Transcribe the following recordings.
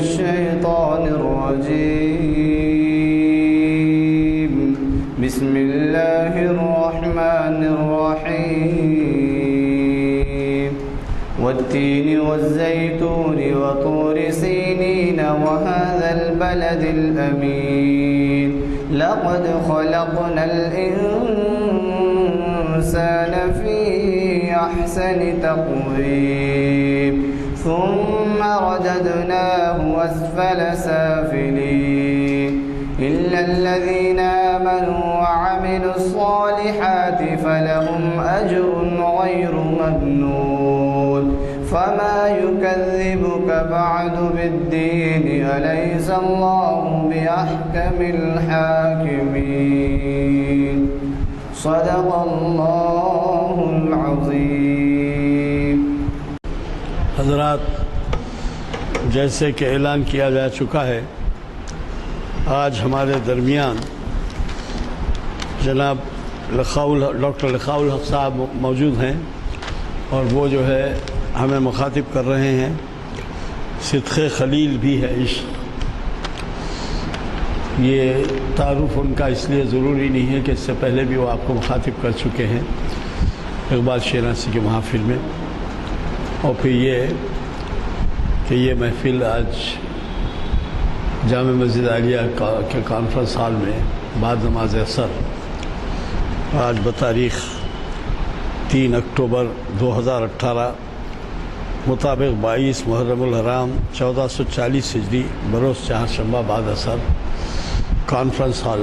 الشيطان الرجيم. بسم الله الرحمن الرحيم. والتين والزيتون وطور سينين وهذا البلد الأمين. لقد خلقنا الإنسان في أحسن تقويم ثم رددناه أسفل سافلين إلا الذين آمنوا وعملوا الصالحات فلهم أجر غير ممنون. فما يكذبك بعد بالدين أليس الله بأحكم الحاكمين. صدق اللہ العظیم. حضرات، جیسے کہ اعلان کیا جا چکا ہے، آج ہمارے درمیان جناب ڈاکٹر لقاء الحق صاحب موجود ہیں اور وہ جو ہے ہمیں مخاطب کر رہے ہیں. صدق خلیل بھی ہے عشق. یہ تعارف ان کا اس لیے ضروری نہیں ہے کہ اس سے پہلے بھی وہ آپ کو مخاطب کر چکے ہیں اقبال شہنازی کے محافل میں. اور پھر یہ کہ یہ محفل آج جامع مسجد عالیہ کے کانفرنس ہال میں بعد نماز عصر آج بتاریخ 3 اکتوبر 2018 مطابق 22 محرم الحرام 1440 ہجری بروز چہارشنبہ بعد عصر کانفرنس ہال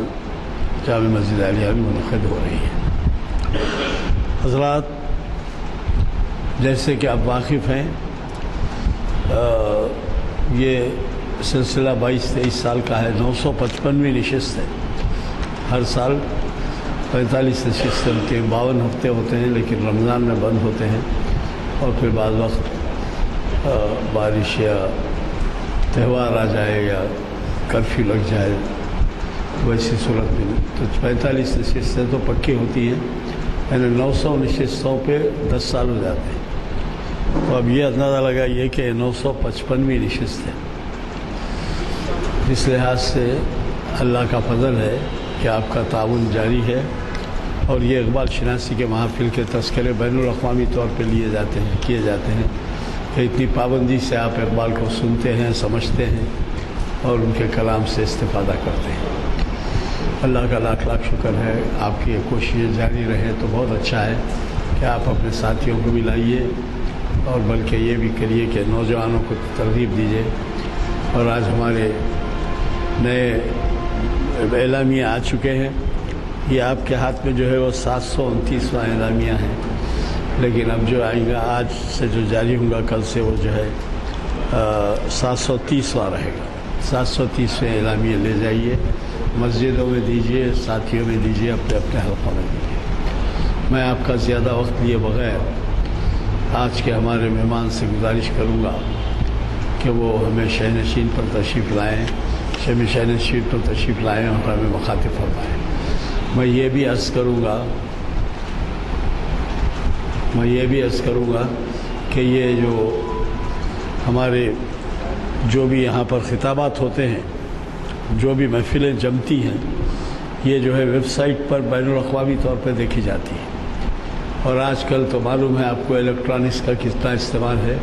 جامع مسجد عالیہ میں منعقد ہو رہی ہے. حضرات، جیسے کہ آپ واقف ہیں، یہ سلسلہ 22-23 سال کا ہے. 955ویں نشست ہے. ہر سال 45 نشستیں ہوتی ہیں. 52 ہفتے ہوتے ہیں، لیکن رمضان میں بند ہوتے ہیں اور پھر بعض وقت بارش یا تہوار آ جائے یا کرفیو لگ جائے، ویسی صورت میں تو 45 نشستیں تو پکی ہوتی ہیں. یعنی 900 نشستوں پہ 10 سال ہو جاتے ہیں. تو اب یہ اندازہ لگائیے کہ 955ویں نشست ہے. اس لحاظ سے اللہ کا فضل ہے کہ آپ کا تعاون جاری ہے اور یہ اقبال شناسی کے محافل کے تذکرے بین الاقوامی طور پہ کیے جاتے ہیں کہ اتنی پابندی سے آپ اقبال کو سنتے ہیں، سمجھتے ہیں اور ان کے کلام سے استفادہ کرتے ہیں. اللہ کا لاکھ لاکھ شکر ہے. آپ کی یہ کوششیں جاری رہیں تو بہت اچھا ہے کہ آپ اپنے ساتھیوں کو بھی لائیے اور بلکہ یہ بھی کریے کہ نوجوانوں کو ترغیب دیجیے. اور آج ہمارے نئے اعلامیہ آ چکے ہیں. یہ آپ کے ہاتھ میں جو ہے وہ 729واں اعلامیہ ہے، لیکن اب جو آئیں گا آج سے جو جاری ہوں گا کل سے وہ جو ہے 730واں رہے گا. 730ویں اعلامیہ لے جائیے، مسجدوں میں دیجیے، ساتھیوں میں دیجیے، اپنے اپنے حلقوں میں دیجیے. میں آپ کا زیادہ وقت لیے بغیر آج کے ہمارے مہمان سے گزارش کروں گا کہ وہ ہمیں شہنشین پر تشریف لائیں، شہنشین پر تشریف لائیں اور ہمیں مخاطب فرمائیں. میں یہ بھی عرض کروں گا کہ یہ جو ہمارے جو بھی یہاں پر خطابات ہوتے ہیں، جو بھی محفلیں جمتی ہیں، یہ جو ہے ویب سائٹ پر بین الاقوامی طور پہ دیکھی جاتی ہے. اور آج کل تو معلوم ہے آپ کو الیکٹرانکس کا کتنا استعمال ہے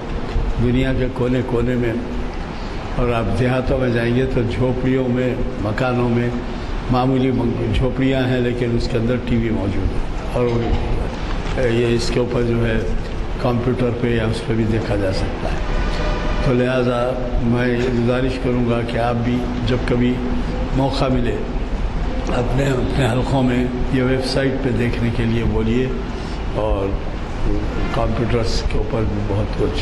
دنیا کے کونے کونے میں. اور آپ دیہاتوں میں جائیں گے تو جھوپڑیوں میں، مکانوں میں معمولی جھوپڑیاں ہیں لیکن اس کے اندر ٹی وی موجود ہے اور یہ اس کے اوپر جو ہے کمپیوٹر پہ یا اس پہ بھی دیکھا جا سکتا ہے. تو لہٰذا میں یہ گزارش کروں گا کہ آپ بھی جب کبھی موقع ملے اپنے حلقوں میں یہ ویب سائٹ پہ دیکھنے کے لیے بولیے. اور کمپیوٹرز کے اوپر بھی بہت کچھ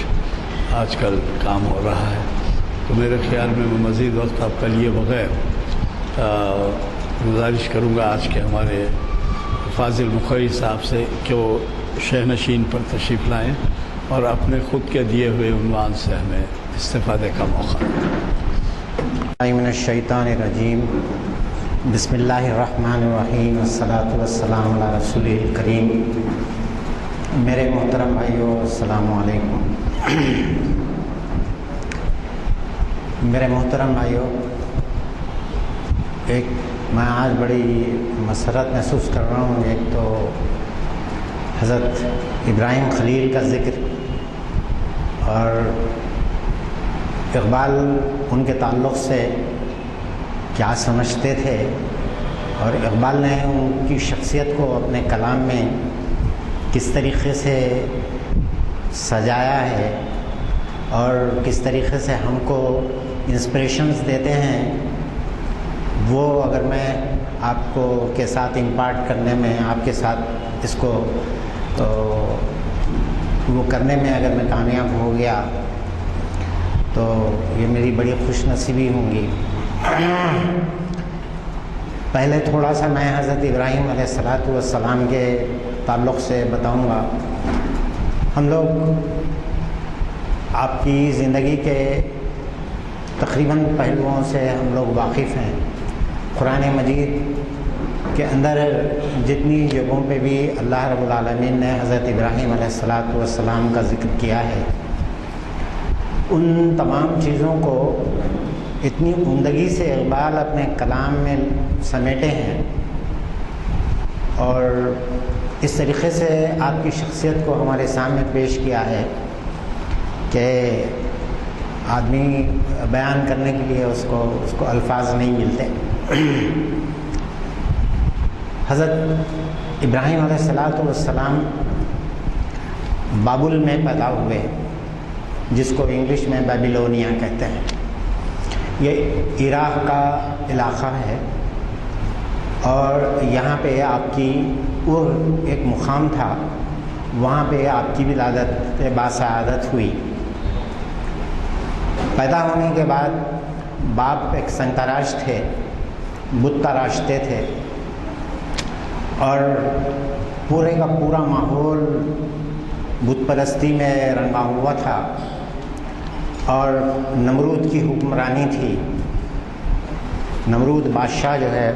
آج کل کام ہو رہا ہے. تو میرے خیال میں مزید وقت آپ کا لیے بغیر گزارش کروں گا آج کے ہمارے فاضل مخوی صاحب سے کہ وہ شہنشین پر تشریف لائیں اور اپنے خود کے دیے ہوئے عنوان سے ہمیں استفادے کا موقع دیں. من الشیطان الرجیم. بسم اللہ الرحمن الرحیم. والصلاة والسلام علی رسول الکریم. میرے محترم بھائیو، السلام علیکم. میرے محترم بھائیوں، میں آج بڑی مسرت محسوس کر رہا ہوں۔ ایک تو حضرت ابراہیم خلیل کا ذکر اور اقبال ان کے تعلق سے کیا سمجھتے تھے، اور اقبال نے ان کی شخصیت کو اپنے کلام میں کس طریقے سے سجایا ہے اور کس طریقے سے ہم کو انسپریشنز دیتے ہیں، وہ اگر میں آپ کو کے ساتھ امپارٹ کرنے میں، آپ کے ساتھ اس کو وہ کرنے میں اگر میں کامیاب ہو گیا تو یہ میری بڑی خوش نصیبی ہوں گی۔ پہلے تھوڑا سا میں حضرت ابراہیم علیہ السلام کے تعلق سے بتاؤں گا۔ ہم لوگ آپ کی زندگی کے تقریباً پہلوؤں سے ہم لوگ واقف ہیں۔ قرآن مجید کے اندر جتنی جگہوں پہ بھی اللہ رب العالمین نے حضرت ابراہیم علیہ السلام کا ذکر کیا ہے، ان تمام چیزوں کو اتنی عمدگی سے اقبال اپنے کلام میں سمیٹے ہیں اور اس طریقے سے آپ کی شخصیت کو ہمارے سامنے پیش کیا ہے کہ آدمی بیان کرنے کے لیے اس کو الفاظ نہیں ملتے۔ حضرت ابراہیم علیہ السلام بابل میں پیدا ہوئے، جس کو انگلش میں بیبیلونیا کہتے ہیں۔ یہ عراق کا علاقہ ہے اور یہاں پہ آپ کی ایک مقام تھا، وہاں پہ آپ کی ولادت باسعادت ہوئی۔ پیدا ہونے کے بعد باپ ایک سنگ تراش تھے، بت تراشتے تھے، اور پورے کا پورا ماحول بت پرستی میں رنگا ہوا تھا، اور نمرود کی حکمرانی تھی۔ نمرود بادشاہ جو ہے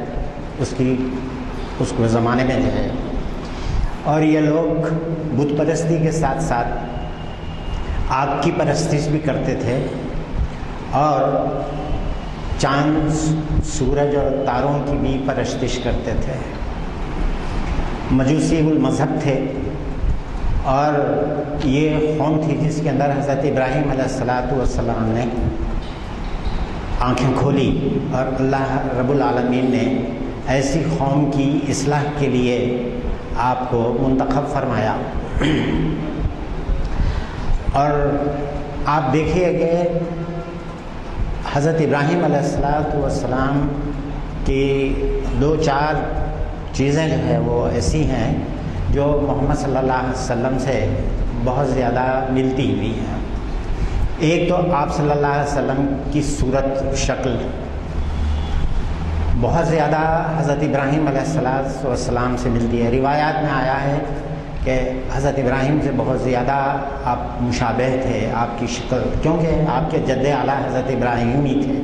اس کو زمانے میں جو ہے، اور یہ لوگ بت پرستی کے ساتھ ساتھ آگ کی پرستش بھی کرتے تھے، اور چاند، سورج اور تاروں کی بھی پرستش کرتے تھے۔ مجوسی المذہب تھے، اور یہ قوم تھی جس کے اندر حضرت ابراہیم علیہ السلام نے آنکھیں کھولی، اور اللہ رب العالمین نے ایسی قوم کی اصلاح کے لیے آپ کو منتخب فرمایا۔ اور آپ دیکھیے کہ حضرت ابراہیم علیہ السلام کی 2-4 چیزیں جو ہے وہ ایسی ہیں جو محمد صلی اللہ علیہ وسلم سے بہت زیادہ ملتی ہوئی ہیں۔ ایک تو آپ صلی اللہ علیہ وسلم کی صورت، شکل بہت زیادہ حضرت ابراہیم علیہ السلام سے ملتی ہے۔ روایات میں آیا ہے کہ حضرت ابراہیم سے بہت زیادہ آپ مشابہ تھے، آپ کی شکل، کیونکہ آپ کے جد اعلیٰ حضرت ابراہیم ہی تھے۔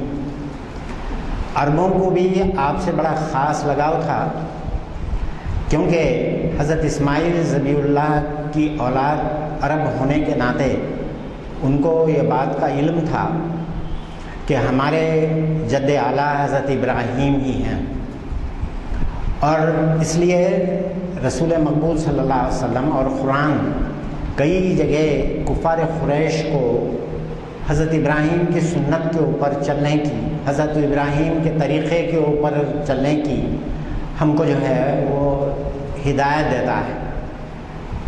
عربوں کو بھی آپ سے بڑا خاص لگاؤ تھا، کیونکہ حضرت اسماعیل ذبیح اللہ کی اولاد عرب ہونے کے ناطے ان کو یہ بات کا علم تھا کہ ہمارے جد اعلیٰ حضرت ابراہیم ہی ہیں، اور اس لیے رسول مقبول صلی اللہ علیہ وسلم اور قرآن کئی جگہ کفار قریش کو حضرت ابراہیم کی سنت کے اوپر چلنے کی، حضرت ابراہیم کے طریقے کے اوپر چلنے کی ہم کو جو ہے وہ ہدایت دیتا ہے۔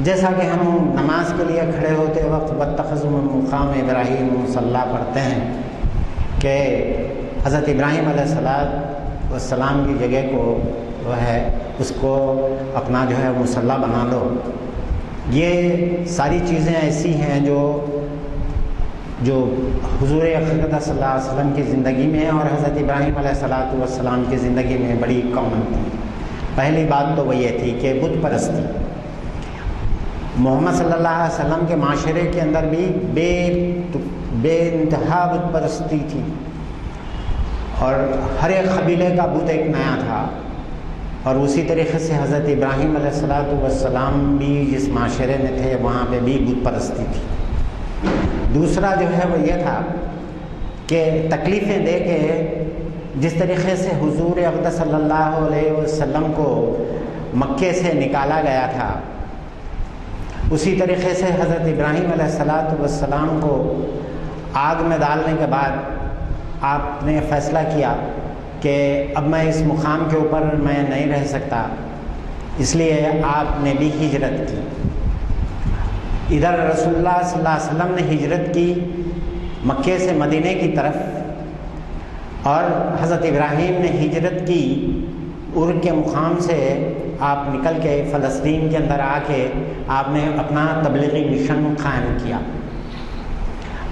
جیسا کہ ہم نماز کے لیے کھڑے ہوتے وقت واتخذوا من مقام ابراہیم مصلی پڑھتے ہیں کہ حضرت ابراہیم علیہ السلام کی جگہ کو وہ ہے اس کو اپنا جو ہے مصلی بنا لو۔ یہ ساری چیزیں ایسی ہیں جو حضور اقدس صلی اللہ علیہ وسلم کی زندگی میں اور حضرت ابراہیم علیہ السلام کی زندگی میں بڑی کامن تھی۔ پہلی بات تو وہ یہ تھی کہ بت پرستی، محمد صلی اللہ علیہ وسلم کے معاشرے کے اندر بھی بے انتہا بت پرستی تھی، اور ہر ایک قبیلے کا بت ایک نیا تھا، اور اسی طریقے سے حضرت ابراہیم علیہ السلام بھی جس معاشرے میں تھے وہاں پہ بھی بت پرستی تھی۔ دوسرا جو ہے وہ یہ تھا کہ تکلیفیں دے کے جس طریقے سے حضور اقدس صلی اللہ علیہ وسلم کو مکے سے نکالا گیا تھا، اسی طریقے سے حضرت ابراہیم علیہ السلام کو آگ میں ڈالنے کے بعد آپ نے فیصلہ کیا کہ اب میں اس مقام کے اوپر میں نہیں رہ سکتا، اس لیے آپ نے بھی ہجرت کی۔ ادھر رسول اللہ صلی اللہ علیہ وسلم نے ہجرت کی مکے سے مدینے کی طرف، اور حضرت ابراہیم نے ہجرت کی ار کے مقام سے آپ نکل کے فلسطین کے اندر آ کے آپ نے اپنا تبلیغی مشن قائم کیا،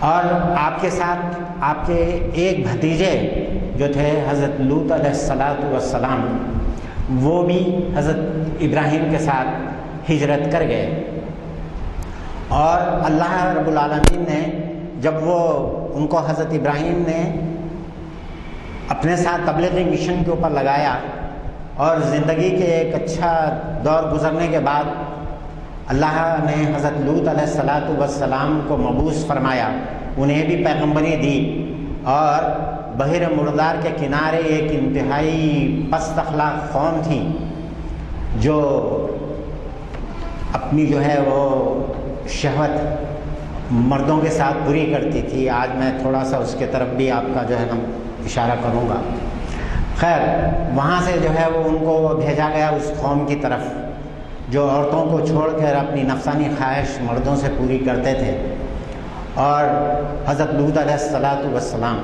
اور آپ کے ساتھ آپ کے ایک بھتیجے جو تھے حضرت لوط علیہ السلام، وہ بھی حضرت ابراہیم کے ساتھ ہجرت کر گئے، اور اللہ رب العالمین نے جب وہ ان کو حضرت ابراہیم نے اپنے ساتھ تبلیغی مشن کے اوپر لگایا اور زندگی کے ایک اچھا دور گزرنے کے بعد اللہ نے حضرت لوط علیہ السلام کو مبعوث فرمایا، انہیں بھی پیغمبری دی، اور بحر مردار کے کنارے ایک انتہائی پست اخلاق قوم تھی جو اپنی جو ہے وہ شہوت مردوں کے ساتھ پوری کرتی تھی۔ آج میں تھوڑا سا اس کے طرف بھی آپ کا جو ہے نا اشارہ کروں گا۔ خیر، وہاں سے جو ہے وہ ان کو بھیجا گیا اس قوم کی طرف جو عورتوں کو چھوڑ کر اپنی نفسانی خواہش مردوں سے پوری کرتے تھے، اور حضرت لوط علیہ السلام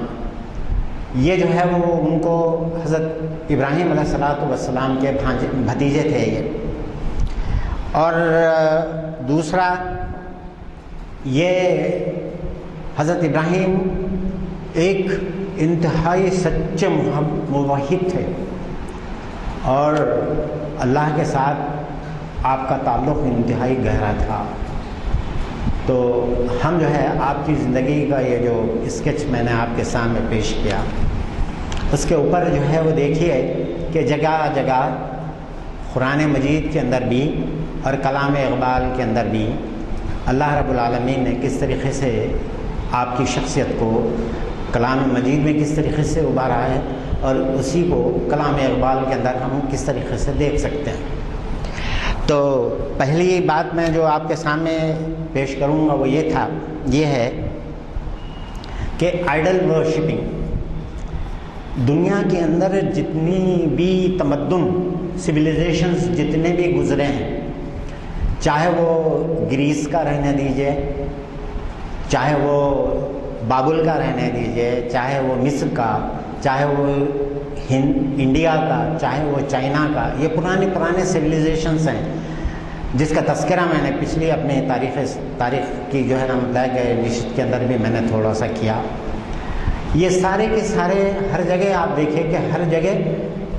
یہ جو ہے وہ ان کو حضرت ابراہیم علیہ السلام کے بھتیجے تھے یہ۔ اور دوسرا، یہ حضرت ابراہیم ایک انتہائی سچے موحد تھے، اور اللہ کے ساتھ آپ کا تعلق انتہائی گہرا تھا۔ تو ہم جو ہے آپ کی زندگی کا یہ جو اسکیچ میں نے آپ کے سامنے پیش کیا، اس کے اوپر جو ہے وہ دیکھیے کہ جگہ جگہ قرآن مجید کے اندر بھی اور کلام اقبال کے اندر بھی اللہ رب العالمین نے کس طریقے سے آپ کی شخصیت کو کلام مجید میں کس طریقے سے ابھارا ہے، اور اسی کو کلام اقبال کے اندر ہم کس طریقے سے دیکھ سکتے ہیں۔ تو پہلی بات میں جو آپ کے سامنے پیش کروں گا وہ یہ ہے کہ آئیڈل ورشپنگ، دنیا کے اندر جتنی بھی تمدن سویلائزیشنز جتنے بھی گزرے ہیں، چاہے وہ گریس کا رہنے دیجئے، چاہے وہ بابل کا رہنے دیجئے، چاہے وہ مصر کا، چاہے وہ انڈیا کا، چاہے وہ چائنا کا، یہ پرانے سویلائزیشنز ہیں جس کا تذکرہ میں نے پچھلی اپنی تاریخ کی جو ہے نا مطلب کہ نشست کے اندر بھی میں نے تھوڑا سا کیا۔ یہ سارے کے سارے ہر جگہ آپ دیکھیں کہ ہر جگہ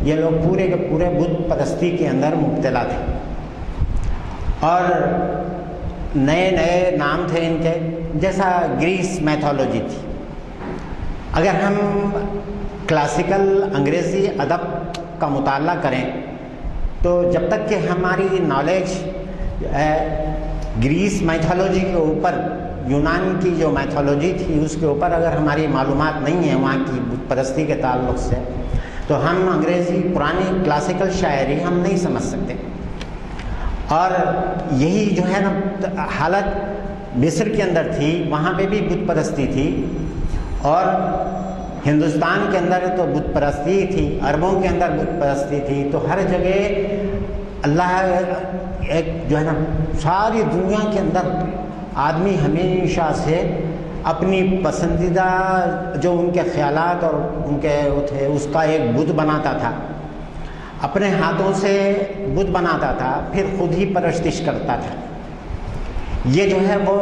یہ لوگ پورے کے پورے بت پرستی کے اندر مبتلا تھے، اور نئے نئے نام تھے ان کے، جیسا گریس میتھولوجی تھی۔ اگر ہم کلاسیکل انگریزی ادب کا مطالعہ کریں تو جب تک کہ ہماری نالج گریس میتھولوجی کے اوپر، یونان کی جو میتھولوجی تھی اس کے اوپر اگر ہماری معلومات نہیں ہیں وہاں کی بت پرستی کے تعلق سے، تو ہم انگریزی پرانی کلاسیکل شاعری ہم نہیں سمجھ سکتے۔ اور یہی جو ہے نا حالت مصر کے اندر تھی، وہاں پہ بھی بت پرستی تھی، اور ہندوستان کے اندر تو بت پرستی تھی، عربوں کے اندر بت پرستی تھی۔ تو ہر جگہ اللہ ایک جو ہے نا ساری دنیا کے اندر آدمی ہمیشہ سے اپنی پسندیدہ جو ان کے خیالات اور ان کے وہ تھے اس کا ایک بت بناتا تھا، اپنے ہاتھوں سے بت بناتا تھا، پھر خود ہی پرستش کرتا تھا۔ یہ جو ہے وہ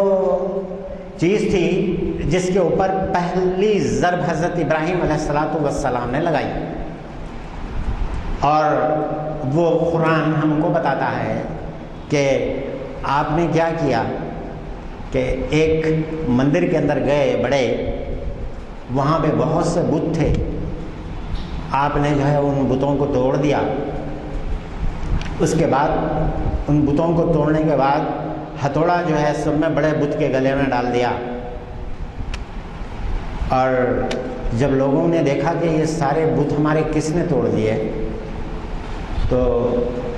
چیز تھی جس کے اوپر پہلی ضرب حضرت ابراہیم علیہ السلام نے لگائی، اور وہ قرآن ہم کو بتاتا ہے کہ آپ نے کیا کیا کہ ایک مندر کے اندر گئے بڑے، وہاں پہ بہت سے بت تھے، آپ نے جو ہے ان بتوں کو توڑ دیا۔ اس کے بعد ان بتوں کو توڑنے کے بعد ہتھوڑا جو ہے سب میں بڑے بت کے گلے میں ڈال دیا، اور جب لوگوں نے دیکھا کہ یہ سارے بت ہمارے کس نے توڑ دیے، تو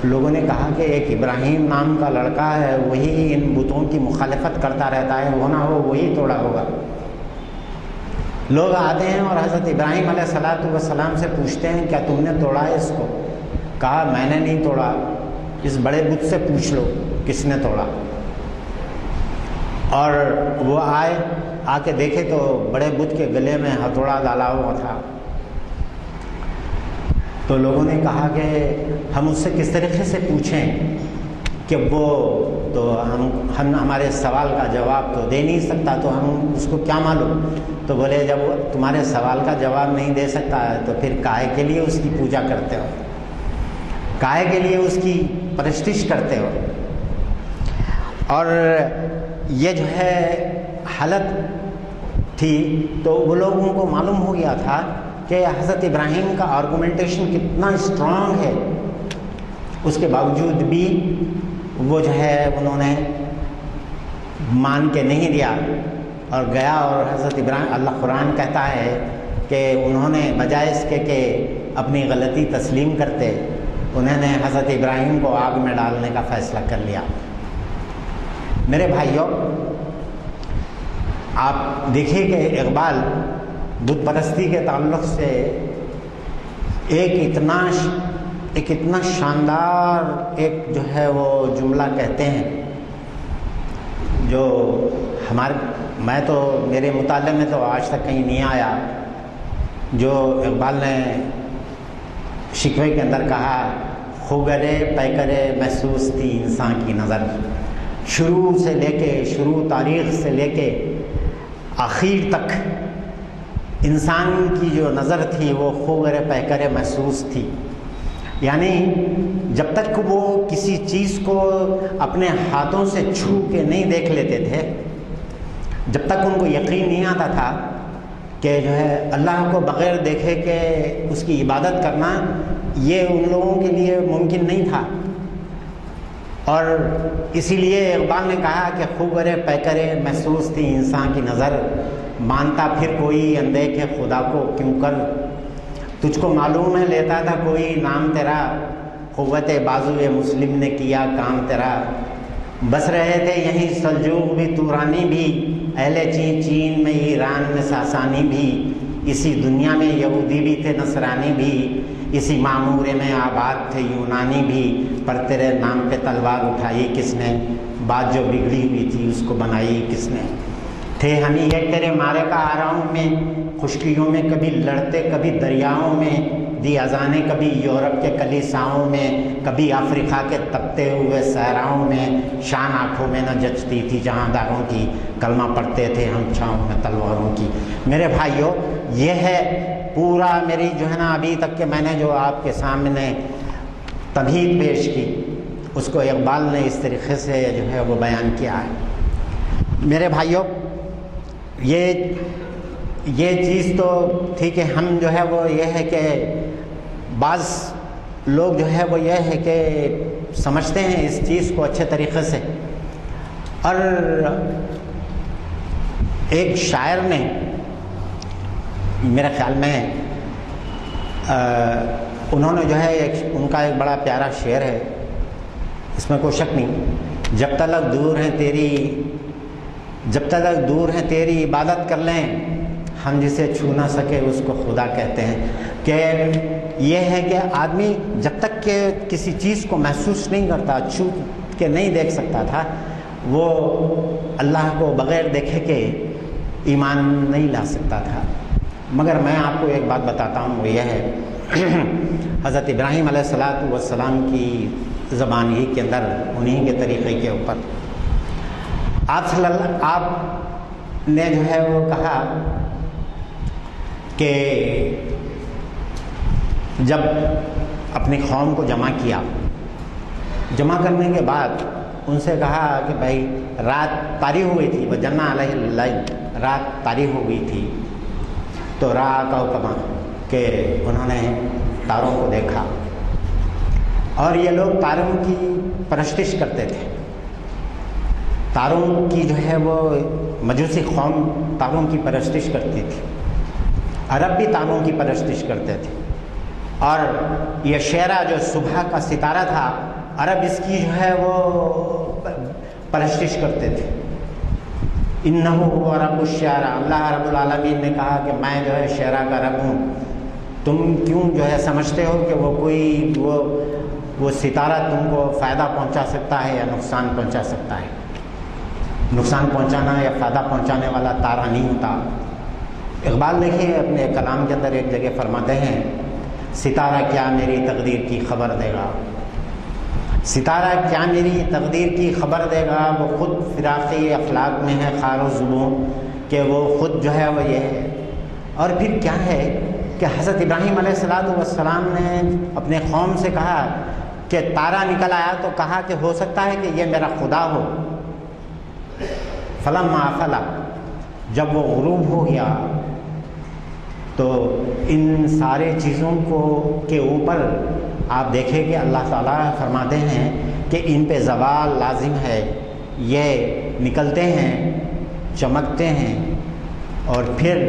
لوگوں نے کہا کہ ایک ابراہیم نام کا لڑکا ہے، وہی ان بتوں کی مخالفت کرتا رہتا ہے، وہ نہ ہو وہی توڑا ہوگا۔ لوگ آتے ہیں اور حضرت ابراہیم علیہ السلام سے پوچھتے ہیں کیا تم نے توڑا ہے اس کو؟ کہا میں نے نہیں توڑا، اس بڑے بت سے پوچھ لو کس نے توڑا۔ اور وہ آ کے دیکھے تو بڑے بت کے گلے میں ہتھوڑا ڈالا ہوا تھا۔ تو لوگوں نے کہا کہ ہم اس سے کس طریقے سے پوچھیں کہ وہ تو ہم ہمارے سوال کا جواب تو دے نہیں سکتا، تو ہم اس کو کیا معلوم؟ تو بولے جب وہ تمہارے سوال کا جواب نہیں دے سکتا ہے تو پھر کاہے کے لیے اس کی پوجا کرتے ہو، کاہے کے لیے اس کی پرستش کرتے ہو؟ اور یہ جو ہے حالت تھی، تو وہ لوگوں کو معلوم ہو گیا تھا کہ حضرت ابراہیم کا آرگومنٹیشن کتنا اسٹرانگ ہے، اس کے باوجود بھی وہ جو ہے انہوں نے مان کے نہیں دیا اور گیا۔ اور حضرت ابراہیم، اللہ قرآن کہتا ہے کہ انہوں نے بجائے اس کے کہ اپنی غلطی تسلیم کرتے، انہوں نے حضرت ابراہیم کو آگ میں ڈالنے کا فیصلہ کر لیا۔ میرے بھائیوں، آپ دیکھیے کہ اقبال بت پرستی کے تعلق سے ایک اتنا شاندار ایک جو ہے وہ جملہ کہتے ہیں جو میں تو میرے مطالعے میں تو آج تک کہیں نہیں آیا، جو اقبال نے شکوے کے اندر کہا، خوگرے پیکرے محسوس تھی انسان کی نظر، شروع تاریخ سے لے کے آخر تک انسان کی جو نظر تھی وہ خوگر پیکر محسوس تھی۔ یعنی جب تک وہ کسی چیز کو اپنے ہاتھوں سے چھو کے نہیں دیکھ لیتے تھے، جب تک ان کو یقین نہیں آتا تھا کہ جو ہے اللہ کو بغیر دیکھے کہ اس کی عبادت کرنا یہ ان لوگوں کے لیے ممکن نہیں تھا۔ اور اسی لیے اقبال نے کہا کہ خوگرے پیکرے محسوس تھی انسان کی نظر، مانتا پھر کوئی اندیکھے خدا کو کیوں کر، تجھ کو معلوم ہے لیتا تھا کوئی نام تیرا، قوت بازو مسلم نے کیا کام تیرا، بس رہے تھے یہیں سلجوق بھی تورانی بھی، اہل چین میں ایران میں ساسانی بھی، اسی دنیا میں یہودی بھی تھے نصرانی بھی، اسی معمورے میں آباد تھے یونانی بھی، پر تیرے نام پہ تلوار اٹھائی کس نے، بات جو بگڑی ہوئی تھی اس کو بنائی کس نے، تھے ہم یہ تیرے مارے کا آراؤں میں، خشکیوں میں کبھی لڑتے کبھی دریاؤں میں، دی اذانیں کبھی یورپ کے کلیساؤں میں، کبھی افریقہ کے تپتے ہوئے صحراؤں میں، شان آنکھوں میں نہ جچتی تھی جہاں داروں کی، کلمہ پڑھتے تھے ہم چھاؤں میں تلواروں کی۔ میرے بھائیوں، یہ ہے پورا میری جو ہے نا ابھی تک کہ میں نے جو آپ کے سامنے تمہید پیش کی، اس کو اقبال نے اس طریقے سے جو ہے وہ بیان کیا ہے۔ میرے بھائیوں، یہ چیز تو تھی کہ ہم جو ہے وہ یہ ہے کہ بعض لوگ جو ہے وہ یہ ہے کہ سمجھتے ہیں اس چیز کو اچھے طریقے سے، اور ایک شاعر نے میرے خیال میں انہوں نے جو ہے ان کا ایک بڑا پیارا شعر ہے، اس میں کوئی شک نہیں، جب تک دور ہیں تیری عبادت کر لیں، ہم جسے چھو نہ سکے اس کو خدا کہتے ہیں۔ کہ یہ ہے کہ آدمی جب تک کہ کسی چیز کو محسوس نہیں کرتا، چھو کے نہیں دیکھ سکتا تھا، وہ اللہ کو بغیر دیکھے کہ ایمان نہیں لا سکتا تھا۔ مگر میں آپ کو ایک بات بتاتا ہوں، وہ یہ ہے حضرت ابراہیم علیہ السلام کی زبان ہی کے اندر انہی کے طریقے کے اوپر آپ نے جو ہے وہ کہا کہ جب اپنی قوم کو جمع کیا، جمع کرنے کے بعد ان سے کہا کہ بھائی رات طاری ہوئی تھی، وجنا علیہ اللیل، رات طاری ہو گئی تھی، تو کوكبا کہ انہوں نے تاروں کو دیکھا، اور یہ لوگ تاروں کی پرستش کرتے تھے۔ تاروں کی جو ہے وہ مجوسی قوم تاروں کی پرستش کرتی تھی، عرب بھی تاروں کی پرستش کرتے تھے، اور یہ شعرا جو صبح کا ستارہ تھا، عرب اس کی جو ہے وہ پرستش کرتے تھے۔ انہو هو رب الشعراء، اللہ رب العالمین نے کہا کہ میں جو ہے شعرا کا رب ہوں، تم کیوں جو ہے سمجھتے ہو کہ وہ کوئی وہ ستارہ تم کو فائدہ پہنچا سکتا ہے یا نقصان پہنچا سکتا ہے؟ نقصان پہنچانا یا فائدہ پہنچانے والا تارہ نہیں ہوتا۔ اقبال دیکھیے اپنے کلام کے اندر ایک جگہ فرماتے ہیں، ستارہ کیا میری تقدیر کی خبر دے گا، ستارہ کیا میری تقدیر کی خبر دے گا، وہ خود فراقی افلاک میں ہے خار و زبوں، کہ وہ خود جو ہے وہ یہ ہے۔ اور پھر کیا ہے کہ حضرت ابراہیم علیہ السلام نے اپنے قوم سے کہا کہ تارہ نکل آیا تو کہا کہ ہو سکتا ہے کہ یہ میرا خدا ہو۔ فلما افلا، جب وہ غروب ہو گیا تو ان سارے چیزوں کے اوپر آپ دیکھیں کہ اللہ تعالیٰ فرماتے ہیں کہ ان پہ زوال لازم ہے، یہ نکلتے ہیں، چمکتے ہیں، اور پھر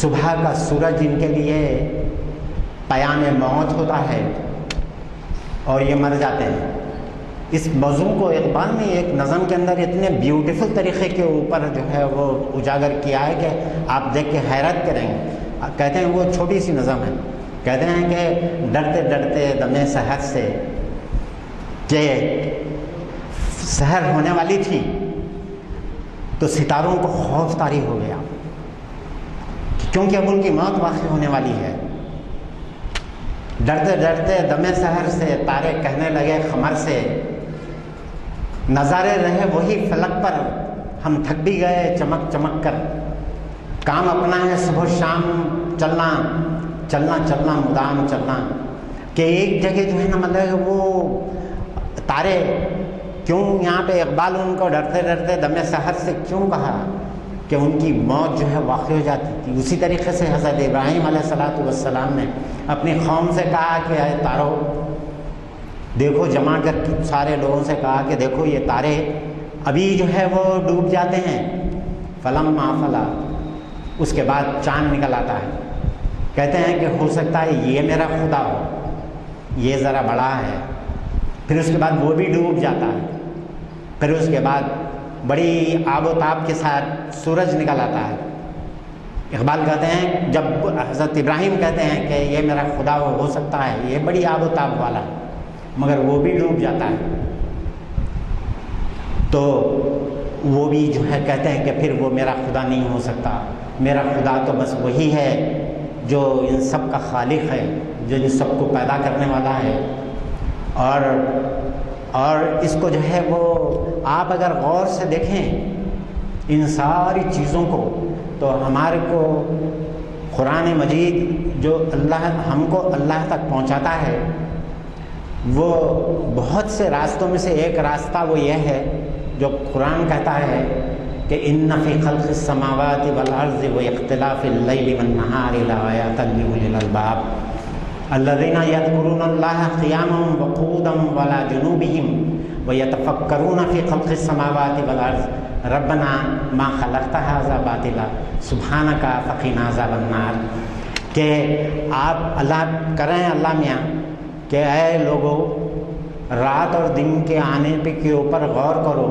صبح کا سورج ان کے لیے پیام موت ہوتا ہے اور یہ مر جاتے ہیں۔ اس موضوع کو اقبال نے ایک نظم کے اندر اتنے بیوٹیفل طریقے کے اوپر جو ہے وہ اجاگر کیا ہے کہ آپ دیکھ کے حیرت کریں گے۔ کہتے ہیں وہ چھوٹی سی نظم ہے، کہتے ہیں کہ ڈرتے ڈرتے دم سحر سے، کہ سحر ہونے والی تھی تو ستاروں کو خوف طاری ہو گیا، کیونکہ اب ان کی موت واقع ہونے والی ہے۔ ڈرتے ڈرتے دم سحر سے تارے کہنے لگے خمر سے، نظارے رہے وہی فلک پر، ہم تھک بھی گئے چمک چمک کر، کام اپنا ہے صبح شام چلنا، چلنا چلنا مدام چلنا۔ کہ ایک جگہ جو ہے نا مطلب وہ تارے کیوں یہاں پہ اقبال ان کو ڈرتے ڈرتے دم سحر سے کیوں کہا کہ ان کی موت جو ہے واقع ہو جاتی تھی۔ اسی طریقے سے حضرت ابراہیم علیہ السلام نے اپنی قوم سے کہا کہ اے تارو دیکھو، جمع کر سارے لوگوں سے کہا کہ دیکھو یہ تارے ابھی جو ہے وہ ڈوب جاتے ہیں۔ فلما افلا، اس کے بعد چاند نکل آتا ہے۔ کہتے ہیں کہ ہو سکتا ہے یہ میرا خدا ہو، یہ ذرا بڑا ہے۔ پھر اس کے بعد وہ بھی ڈوب جاتا ہے۔ پھر اس کے بعد بڑی آب و تاب کے ساتھ سورج نکل آتا ہے۔ اقبال کہتے ہیں جب حضرت ابراہیم کہتے ہیں کہ یہ میرا خدا ہو سکتا ہے یہ بڑی آب و تاب والا ہے، مگر وہ بھی ڈوب جاتا ہے، تو وہ بھی جو ہے کہتے ہیں کہ پھر وہ میرا خدا نہیں ہو سکتا۔ میرا خدا تو بس وہی ہے جو ان سب کا خالق ہے، جو ان سب کو پیدا کرنے والا ہے۔ اور اس کو جو ہے وہ آپ اگر غور سے دیکھیں ان ساری چیزوں کو، تو ہمارے کو قرآن مجید جو ہم کو اللہ تک پہنچاتا ہے، وہ بہت سے راستوں میں سے ایک راستہ وہ یہ ہے جو قرآن کہتا ہے کہ ان فی خلق السماوات والارض واختلاف اللیل والنہار لآیات لأولی الالباب الذین یذکرون اللہ قیاما وقعودا وعلی جنوبہم ویتفکرون فی خلق السماوات والارض ربنا ما خلقت ھذا باطلا سبحانک فقنا عذاب النار۔ کہ آپ اللہ کریں اللہ میاں کہ اے لوگوں رات اور دن کے آنے پہ کے اوپر غور کرو،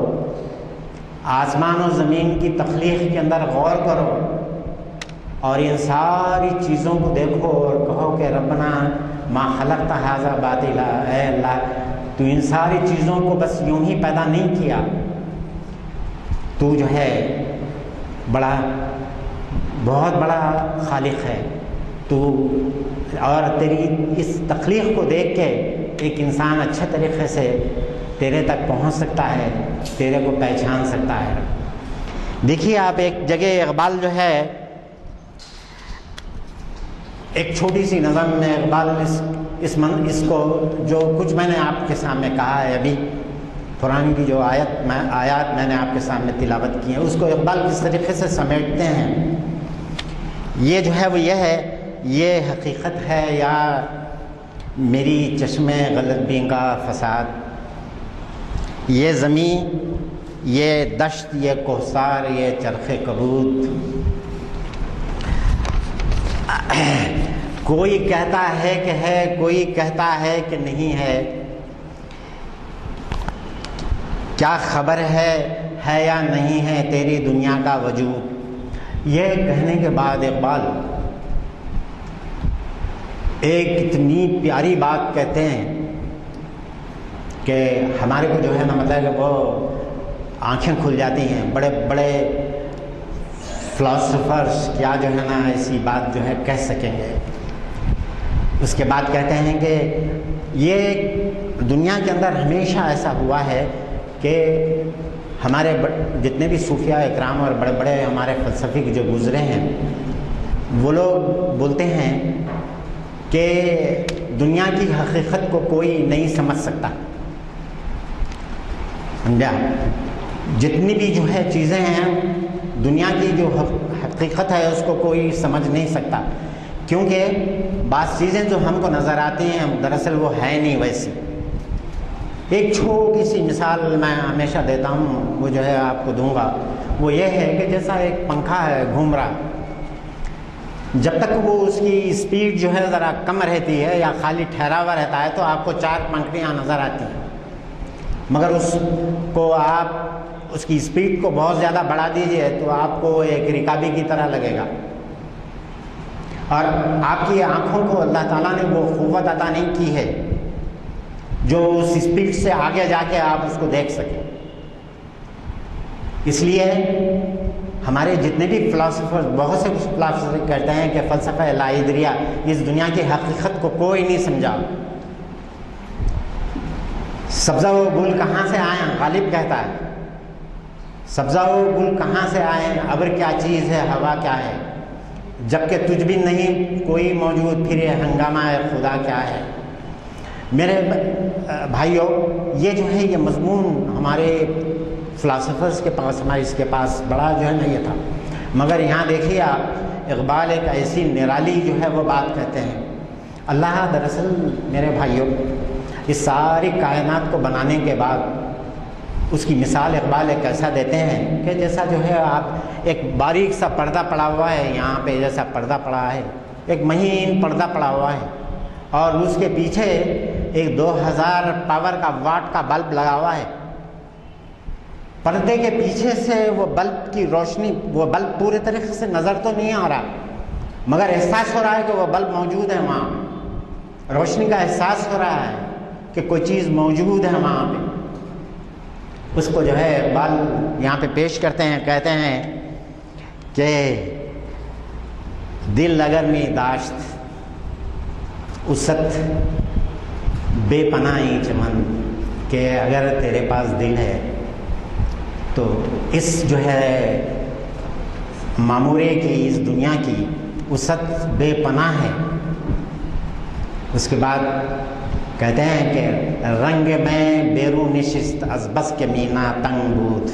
آسمان و زمین کی تخلیق کے اندر غور کرو، اور ان ساری چیزوں کو دیکھو اور کہو کہ ربنا ما خلقت ھذا باطلا، اے اللہ تو ان ساری چیزوں کو بس یوں ہی پیدا نہیں کیا، تو جو ہے بہت بڑا خالق ہے تو، اور تیری اس تخلیق کو دیکھ کے ایک انسان اچھے طریقے سے تیرے تک پہنچ سکتا ہے، تیرے کو پہچان سکتا ہے۔ دیکھیے آپ ایک جگہ اقبال جو ہے ایک چھوٹی سی نظم میں اقبال اس کو جو کچھ میں نے آپ کے سامنے کہا ہے ابھی قرآن کی جو آیات میں نے آپ کے سامنے تلاوت کی ہیں، اس کو اقبال کس طریقے سے سمیٹتے ہیں، یہ جو ہے وہ یہ ہے، یہ حقیقت ہے یا میری چشم غلط بین کا فساد، یہ زمین، یہ دشت، یہ کوہسار، یہ چرخ کبوت، کوئی کہتا ہے کہ ہے، کوئی کہتا ہے کہ نہیں ہے، کیا خبر ہے یا نہیں ہے تیری دنیا کا وجود۔ یہ کہنے کے بعد اقبال ایک اتنی پیاری بات کہتے ہیں کہ ہمارے کو جو ہے نا مطلب کہ وہ آنکھیں کھل جاتی ہیں۔ بڑے بڑے فلاسفرز کیا جو ہے نا ایسی بات جو ہے کہہ سکیں گے۔ اس کے بعد کہتے ہیں کہ یہ دنیا کے اندر ہمیشہ ایسا ہوا ہے کہ ہمارے جتنے بھی صوفیاء اکرام اور بڑے بڑے ہمارے فلسفی جو گزرے ہیں، وہ لوگ بولتے ہیں کہ دنیا کی حقیقت کو کوئی نہیں سمجھ سکتا۔ سمجھا؟ جتنی بھی جو ہے چیزیں ہیں دنیا کی جو حقیقت ہے اس کو کوئی سمجھ نہیں سکتا، کیونکہ بعض چیزیں جو ہم کو نظر آتی ہیں دراصل وہ ہے نہیں ویسی۔ ایک چھوٹی سی مثال میں ہمیشہ دیتا ہوں، وہ جو ہے آپ کو دوں گا، وہ یہ ہے کہ جیسا ایک پنکھا ہے گھوم رہا، جب تک وہ اس کی اسپیڈ جو ہے ذرا کم رہتی ہے یا خالی ٹھہرا ہوا رہتا ہے تو آپ کو 4 پنکھڑیاں نظر آتی ہیں، مگر اس کو آپ اس کی اسپیڈ کو بہت زیادہ بڑھا دیجئے تو آپ کو ایک رکابی کی طرح لگے گا، اور آپ کی آنکھوں کو اللہ تعالیٰ نے وہ قوت عطا نہیں کی ہے جو اس اسپیڈ سے آگے جا کے آپ اس کو دیکھ سکیں۔ اس لیے ہمارے جتنے بھی فلاسفر، بہت سے فلاسفر کہتے ہیں کہ فلسفہ لا ادریہ، اس دنیا کی حقیقت کو کوئی نہیں سمجھا۔ سبزہ و گل کہاں سے آئے؟ غالب کہتا ہے سبزہ و گل کہاں سے آئے، ابر کیا چیز ہے، ہوا کیا ہے، جبکہ تجھ بھی نہیں کوئی موجود، پھر یہ ہنگامہ ہے خدا کیا ہے۔ میرے بھائیوں، یہ جو ہے یہ مضمون ہمارے فلاسفرز کے پاس، ہمارے اس کے پاس بڑا جو ہے نا یہ تھا، مگر یہاں دیکھیے آپ، اقبال ایک ایسی نرالی جو ہے وہ بات کہتے ہیں۔ اللہ دراصل میرے بھائیوں اس ساری کائنات کو بنانے کے بعد اس کی مثال اقبال ایک ایسا دیتے ہیں کہ جیسا جو ہے آپ ایک باریک سا پردہ پڑا ہوا ہے، یہاں پہ جیسا پردہ پڑا ہے، ایک مہین پردہ پڑا ہوا ہے، اور اس کے پیچھے ایک 2000 پاور کا واٹ کا بلب لگا ہوا ہے۔ پردے کے پیچھے سے وہ بلب کی روشنی، وہ بلب پورے طریقے سے نظر تو نہیں آ رہا، مگر احساس ہو رہا ہے کہ وہ بلب موجود ہے وہاں، روشنی کا احساس ہو رہا ہے کہ کوئی چیز موجود ہے وہاں پہ۔ اس کو جو ہے اقبال یہاں پہ پیش کرتے ہیں، کہتے ہیں کہ دل اگر میں داشت اسد بے پناہی چمن، کہ اگر تیرے پاس دل ہے تو اس جو ہے معمورے کی، اس دنیا کی اسد بے پناہ ہے۔ اس کے بعد کہتے ہیں کہ رنگ میں بیرون نشست از بس کے مینا تنگ بود،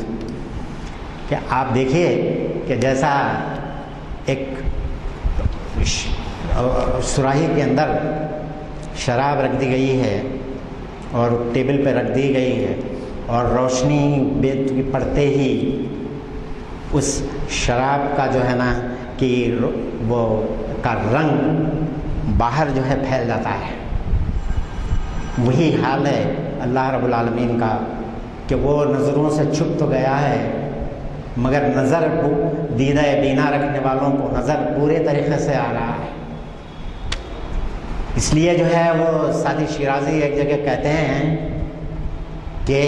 کہ آپ دیکھیے کہ جیسا ایک سراہی کے اندر شراب رکھ دی گئی ہے اور ٹیبل پہ رکھ دی گئی ہے، اور روشنی پڑتے ہی اس شراب کا جو ہے نا کہ وہ کا رنگ باہر جو ہے پھیل جاتا ہے۔ وہی حال ہے اللہ رب العالمین کا کہ وہ نظروں سے چھپ تو گیا ہے، مگر نظر دیدہ بینا رکھنے والوں کو نظر پورے طریقے سے آ رہا ہے۔ اس لیے جو ہے وہ سادی شیرازی ایک جگہ کہتے ہیں کہ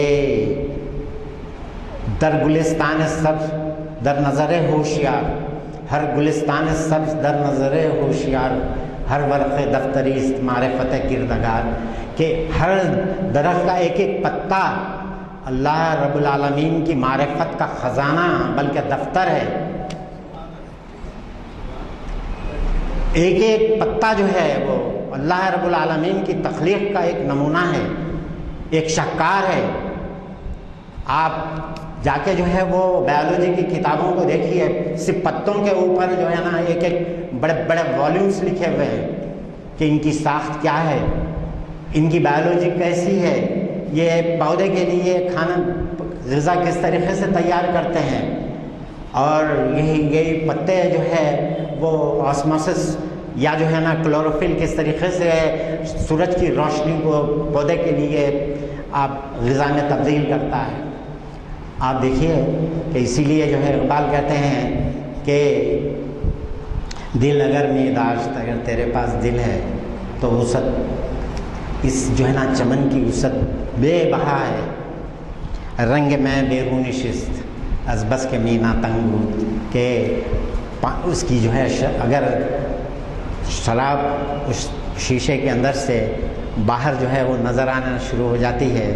در گلستان سبز در نظر ہوشیار، ہر گلستان سبز در نظر ہوشیار، ہر ورق دفتری معرفت کردگار، کہ ہر درخت کا ایک ایک پتا اللہ رب العالمین کی معرفت کا خزانہ بلکہ دفتر ہے۔ ایک ایک پتا جو ہے وہ اللہ رب العالمین کی تخلیق کا ایک نمونہ ہے، ایک شاہکار ہے۔ آپ جا کے جو ہے وہ بایولوجی کی کتابوں کو دیکھیے، صرف پتوں کے اوپر جو ہے نا ایک ایک بڑے بڑے والیومز لکھے ہوئے ہیں کہ ان کی ساخت کیا ہے، ان کی بایولوجی کیسی ہے، یہ پودے کے لیے کھانا غذا کس طریقے سے تیار کرتے ہیں، اور یہی پتے جو ہے وہ آسموسس یا جو ہے نا کلوروفل کس طریقے سے سورج کی روشنی کو پودے کے لیے آپ غذا میں تبدیل کرتا ہے. آپ دیکھیے کہ اسی لیے جو ہے اقبال کہتے ہیں کہ دل اگر میں داشت، اگر تیرے پاس دل ہے تو وسعت اس جو ہے نا چمن کی وسعت بے بہا ہے. رنگ میں بیرون نشست از بس کے مینا تنگ بود، کہ اس کی جو ہے اگر شراب اس شیشے کے اندر سے باہر جو ہے وہ نظر آنا شروع ہو جاتی ہے،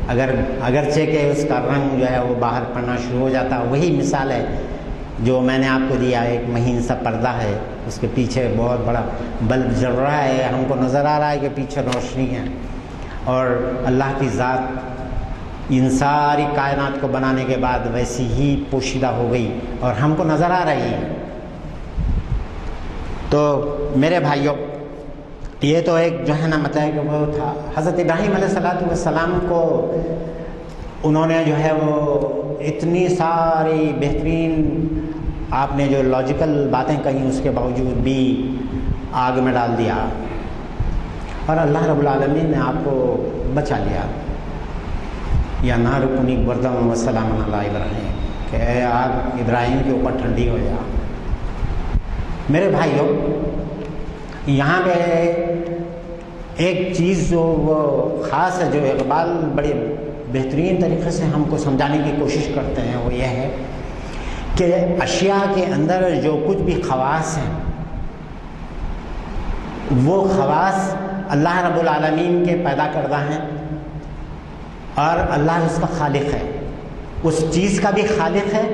اگرچہ کہ اس کا رنگ جو ہے وہ باہر پڑنا شروع ہو جاتا ہے. وہی مثال ہے جو میں نے آپ کو دیا. ایک مہین سا پردہ ہے، اس کے پیچھے بہت بڑا بلب جل رہا ہے، ہم کو نظر آ رہا ہے کہ پیچھے روشنی ہے، اور اللہ کی ذات ان ساری کائنات کو بنانے کے بعد ویسی ہی پوشیدہ ہو گئی اور ہم کو نظر آ رہی ہے. تو میرے بھائیوں، یہ تو ایک جو ہے نا مطلب کہ وہ تھا. حضرت ابراہیم علیہ السلام کو انہوں نے جو ہے وہ اتنی ساری بہترین آپ نے جو لاجیکل باتیں کہیں اس کے باوجود بھی آگ میں ڈال دیا، اور اللہ رب العالمین نے آپ کو بچا لیا. یا نار کنی بردم و سلام علی ابراہیم، کہ اے آگ ابراہیم کے اوپر ٹھنڈی ہو جا. میرے بھائیوں، یہاں پہ ایک چیز جو وہ خاص ہے، جو اقبال بڑے بہترین طریقے سے ہم کو سمجھانے کی کوشش کرتے ہیں، وہ یہ ہے کہ اشیاء کے اندر جو کچھ بھی خواص ہیں، وہ خواص اللہ رب العالمین کے پیدا کردہ ہیں، اور اللہ اس کا خالق ہے. اس چیز کا بھی خالق ہے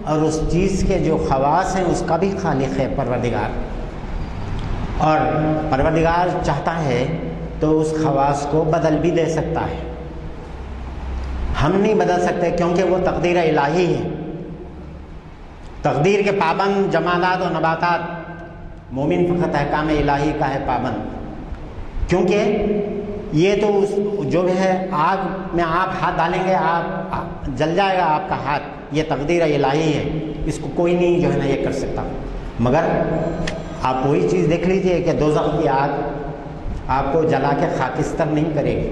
اور اس چیز کے جو خواص ہیں اس کا بھی خالق ہے پروردگار. اور پروردگار چاہتا ہے تو اس خواص کو بدل بھی دے سکتا ہے. ہم نہیں بدل سکتے کیونکہ وہ تقدیر الہی ہے. تقدیر کے پابند جمادات و نباتات، مومن فقط احکام الہی کا ہے پابند. کیونکہ یہ تو جو ہے آگ میں آپ ہاتھ ڈالیں گے آپ جل جائے گا آپ کا ہاتھ، یہ تقدیر الہی ہے، اس کو کوئی نہیں جو ہے نا یہ کر سکتا. مگر آپ وہی چیز دیکھ لیجئے کہ دوزخ کی آگ آپ کو جلا کے خاکستر نہیں کرے گی.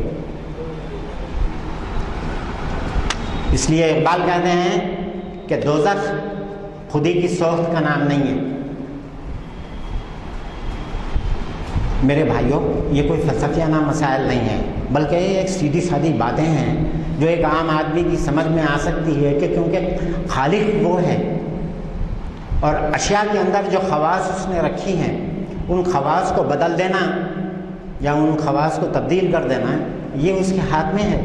اس لیے اقبال کہتے ہیں کہ دوزخ خودی کی سوخت کا نام نہیں ہے. میرے بھائیوں، یہ کوئی فلسفیانہ مسائل نہیں ہے، بلکہ یہ ایک سیدھی سادھی باتیں ہیں جو ایک عام آدمی کی سمجھ میں آ سکتی ہے کہ کیونکہ خالق وہ ہے، اور اشیاء کے اندر جو خواص اس نے رکھی ہیں ان خواص کو بدل دینا یا ان خواص کو تبدیل کر دینا یہ اس کے ہاتھ میں ہے.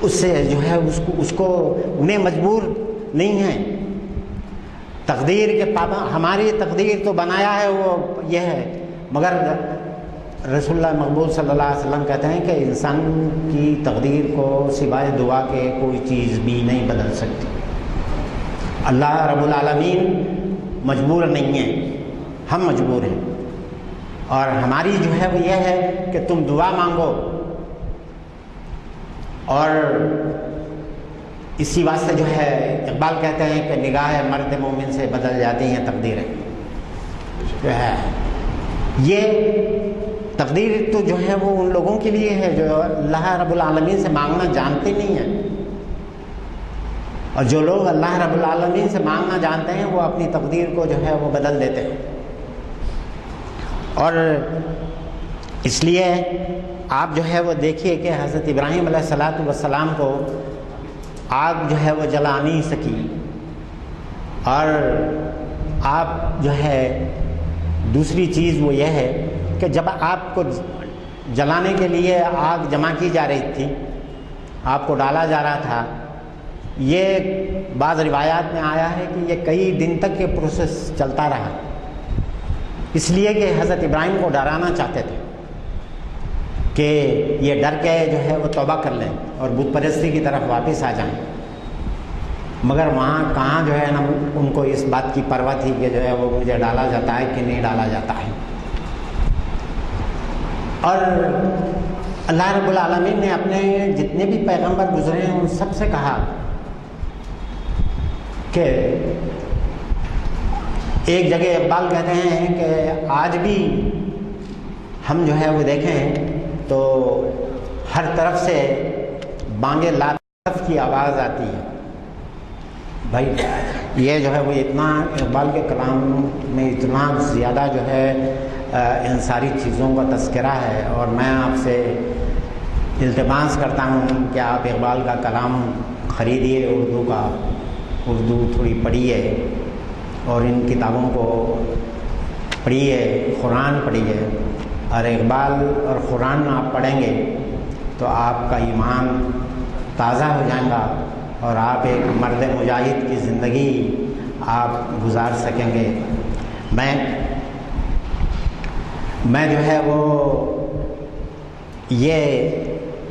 اس سے جو ہے اس کو انہیں مجبور نہیں ہے. تقدیر کے پابند ہماری تقدیر تو بنایا ہے وہ یہ ہے، مگر رسول اللہ مقبول صلی اللہ علیہ وسلم کہتے ہیں کہ انسان کی تقدیر کو سوائے دعا کے کوئی چیز بھی نہیں بدل سکتی. اللہ رب العالمین مجبور نہیں ہے، ہم مجبور ہیں. اور ہماری جو ہے وہ یہ ہے کہ تم دعا مانگو، اور اسی واسطے جو ہے اقبال کہتے ہیں کہ نگاہ مرد مومن سے بدل جاتی ہیں تقدیریں. جو ہے یہ تقدیر تو جو ہے وہ ان لوگوں کے لیے ہے جو اللہ رب العالمین سے مانگنا جانتے نہیں ہیں، اور جو لوگ اللہ رب العالمین سے مانگنا جانتے ہیں وہ اپنی تقدیر کو جو ہے وہ بدل دیتے ہیں. اور اس لیے آپ جو ہے وہ دیکھیے کہ حضرت ابراہیم علیہ السلام کو آگ جو ہے وہ جلا نہیں سکی، اور آپ جو ہے دوسری چیز وہ یہ ہے کہ جب آپ کو جلانے کے لیے آگ جمع کی جا رہی تھی، آپ کو ڈالا جا رہا تھا، یہ بعض روایات میں آیا ہے کہ یہ کئی دن تک یہ پروسیس چلتا رہا، اس لیے کہ حضرت ابراہیم کو ڈرانا چاہتے تھے کہ یہ ڈر کے جو ہے وہ توبہ کر لیں اور بت پرستی کی طرف واپس آ جائیں. مگر وہاں کہاں جو ہے نا ان کو اس بات کی پرواہ تھی کہ جو ہے وہ مجھے ڈالا جاتا ہے کہ نہیں ڈالا جاتا ہے. اور اللہ رب العالمین نے اپنے جتنے بھی پیغمبر گزرے ہیں ان سب سے کہا کہ ایک جگہ اقبال کہتے ہیں کہ آج بھی ہم جو ہے وہ دیکھیں تو ہر طرف سے بانگ لاطف کی آواز آتی ہے. بھائی یہ جو ہے وہ اتنا اقبال کے کلام میں اتنا زیادہ جو ہے ان ساری چیزوں کا تذکرہ ہے، اور میں آپ سے التماس کرتا ہوں کہ آپ اقبال کا کلام خریدیے، اردو کا، اردو تھوڑی پڑھیے اور ان کتابوں کو پڑھیے، قرآن پڑھیے. اور اقبال اور قرآن آپ پڑھیں گے تو آپ کا ایمان تازہ ہو جائے گا اور آپ ایک مرد مجاہد کی زندگی آپ گزار سکیں گے. میں جو ہے وہ یہ